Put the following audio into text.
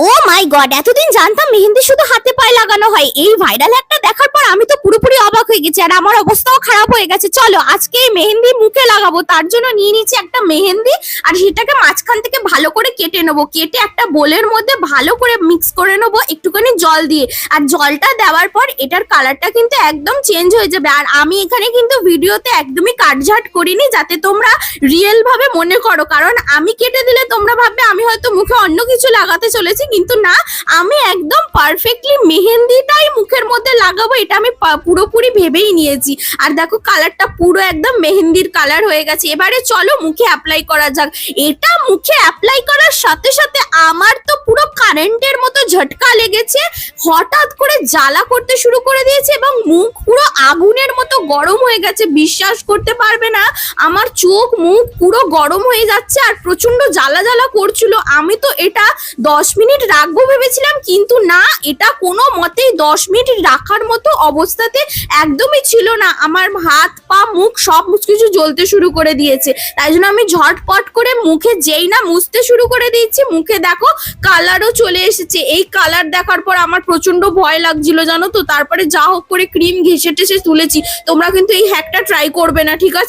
ও মাই god, এতদিন জানতাম মেহেন্দি শুধু হাতে পায়ে লাগানো হয়। এই ভাইরাল একটা দেখার পর আমি তো পুরোপুরি অবাক হয়ে গেছি, আর আমার অবস্থাও খারাপ হয়ে গেছে। চলো আজকে এই মেহেন্দি মুখে লাগাবো, তার জন্য নিয়ে নিচ্ছি একটা মেহেন্দি, আর সেটাকে মাঝখান থেকে ভালো করে কেটে নেবো। কেটে একটা বোলের মধ্যে ভালো করে মিক্স করে নেবো একটুখানি জল দিয়ে। আর জলটা দেওয়ার পর এটার কালারটা কিন্তু একদম চেঞ্জ হয়ে যাবে। আর আমি এখানে কিন্তু ভিডিওতে একদমই কাটঝাট করিনি, যাতে তোমরা রিয়েল ভাবে মনে করো, কারণ আমি কেটে দিলে তোমরা ভাববে আমি হয়তো মুখে অন্য কিছু লাগাতে চলেছি, কিন্তু না, আমি একদম পারফেক্টলি মেহেন্দিটাই মুখের মধ্যে লাগাবো, এটা আমি পুরোপুরি ভেবেই নিয়েছি। আর দেখো কালারটা পুরো একদম মেহেন্দির কালার হয়ে গেছে। এবারে চলো মুখে অ্যাপ্লাই করা যাক। এটা মুখে অ্যাপ্লাই করার সাথে সাথে আমার তো পুরো কারেন্টের মতো ঝটকা লেগেছে, হঠাৎ করে জ্বালা করতে শুরু করে দিয়েছে এবং মুখ পুরো আগুনের মতো গরম হয়ে গেছে। বিশ্বাস করতে পারবে না, আমার চোখ মুখ পুরো গরম হয়ে যাচ্ছে আর প্রচন্ড জ্বালা জ্বালা করছিল। আমি তো এটা 10 মিনিট রাখবো ভেবেছিলাম, কিন্তু না, এটা কোনো মতেই 10 মিনিট রাখার মতো অবস্থাতে একদমই ছিল না। আমার হাত পা মুখ সব কিছু জ্বলতে শুরু করে দিয়েছে। তাই জন্য আমি ঝটপট করে মুখে যেই না মুছতে শুরু করে দিয়েছি, মুখে দেখো কালারও চলে এসেছে। এই কালার দেখার পর আমার প্রচন্ড ভয় লাগছিল জানো তো। তারপরে যা হোক করে ক্রিম ঘেঁষে টেসে তুলেছি। তোমরা কিন্তু এই হ্যাকটা ট্রাই করবে না, ঠিক আছে?